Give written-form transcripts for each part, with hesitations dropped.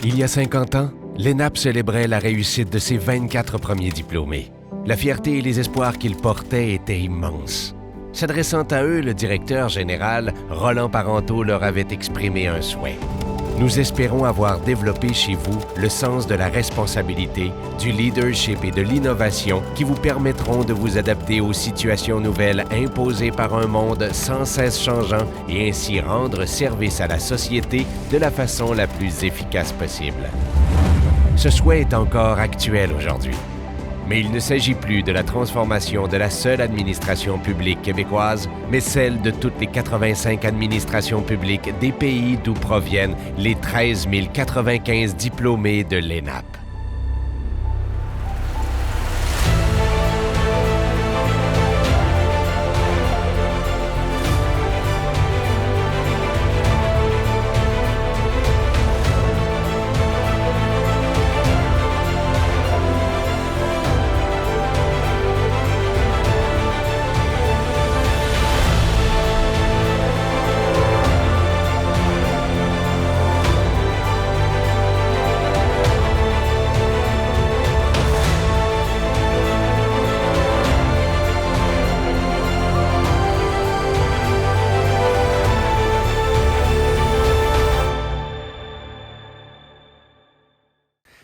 Il y a 50 ans, l'ENAP célébrait la réussite de ses 24 premiers diplômés. La fierté et les espoirs qu'ils portaient étaient immenses. S'adressant à eux, le directeur général, Roland Parenteau, leur avait exprimé un souhait. Nous espérons avoir développé chez vous le sens de la responsabilité, du leadership et de l'innovation qui vous permettront de vous adapter aux situations nouvelles imposées par un monde sans cesse changeant et ainsi rendre service à la société de la façon la plus efficace possible. Ce souhait est encore actuel aujourd'hui. Mais il ne s'agit plus de la transformation de la seule administration publique québécoise, mais celle de toutes les 85 administrations publiques des pays d'où proviennent les 13 095 diplômés de l'ENAP.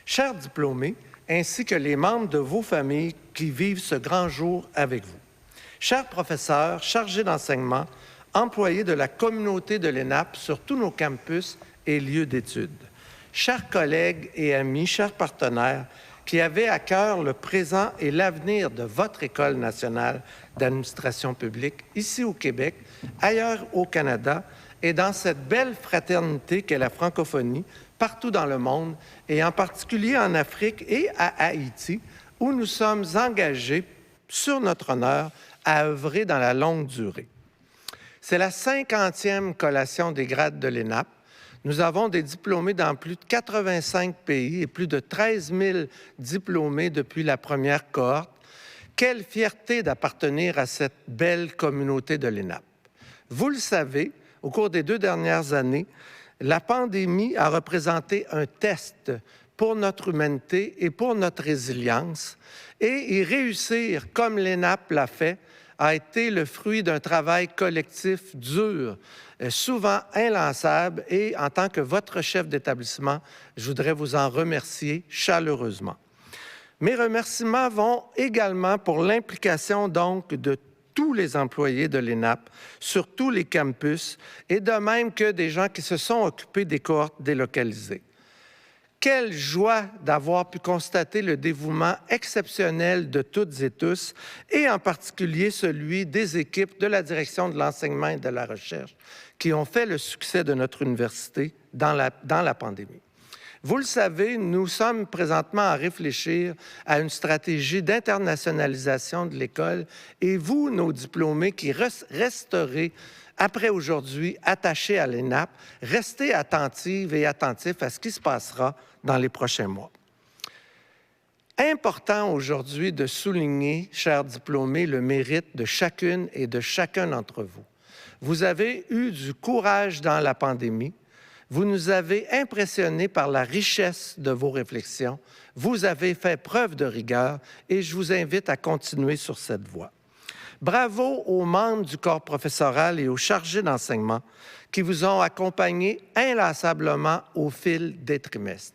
Chers diplômés, ainsi que les membres de vos familles qui vivent ce grand jour avec vous. Chers professeurs, chargés d'enseignement, employés de la communauté de l'ENAP sur tous nos campus et lieux d'études. Chers collègues et amis, chers partenaires, qui avaient à cœur le présent et l'avenir de votre École nationale d'administration publique, ici au Québec, ailleurs au Canada, et dans cette belle fraternité qu'est la francophonie, partout dans le monde, et en particulier en Afrique et à Haïti, où nous sommes engagés, sur notre honneur, à œuvrer dans la longue durée. C'est la 50e collation des grades de l'ENAP. Nous avons des diplômés dans plus de 85 pays et plus de 13 000 diplômés depuis la première cohorte. Quelle fierté d'appartenir à cette belle communauté de l'ENAP. Vous le savez, au cours des 2 dernières années, la pandémie a représenté un test pour notre humanité et pour notre résilience. Et y réussir, comme l'ENAP l'a fait, a été le fruit d'un travail collectif dur, souvent inlassable. Et en tant que votre chef d'établissement, je voudrais vous en remercier chaleureusement. Mes remerciements vont également pour l'implication donc de tous les employés de l'ENAP sur tous les campus et de même que des gens qui se sont occupés des cohortes délocalisées. Quelle joie d'avoir pu constater le dévouement exceptionnel de toutes et tous, et en particulier celui des équipes de la direction de l'enseignement et de la recherche qui ont fait le succès de notre université dans la pandémie. Vous le savez, nous sommes présentement à réfléchir à une stratégie d'internationalisation de l'école et vous, nos diplômés qui resterez après aujourd'hui attachés à l'ENAP, restez attentives et attentifs à ce qui se passera dans les prochains mois. Important aujourd'hui de souligner, chers diplômés, le mérite de chacune et de chacun d'entre vous. Vous avez eu du courage dans la pandémie. Vous nous avez impressionnés par la richesse de vos réflexions. Vous avez fait preuve de rigueur et je vous invite à continuer sur cette voie. Bravo aux membres du corps professoral et aux chargés d'enseignement qui vous ont accompagnés inlassablement au fil des trimestres.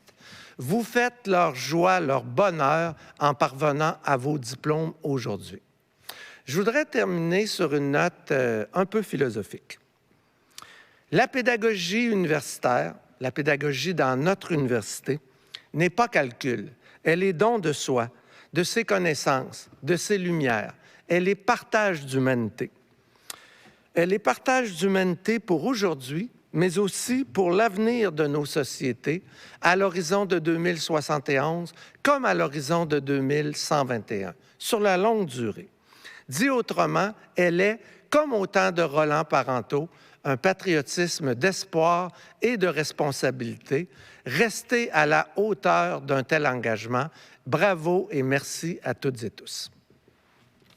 Vous faites leur joie, leur bonheur en parvenant à vos diplômes aujourd'hui. Je voudrais terminer sur une note un peu philosophique. La pédagogie universitaire, la pédagogie dans notre université, n'est pas calcul. Elle est don de soi, de ses connaissances, de ses lumières. Elle est partage d'humanité. Elle est partage d'humanité pour aujourd'hui, mais aussi pour l'avenir de nos sociétés à l'horizon de 2071 comme à l'horizon de 2121, sur la longue durée. Dit autrement, elle est, comme au temps de Roland Parenteau, un patriotisme d'espoir et de responsabilité. Restez à la hauteur d'un tel engagement. Bravo et merci à toutes et tous.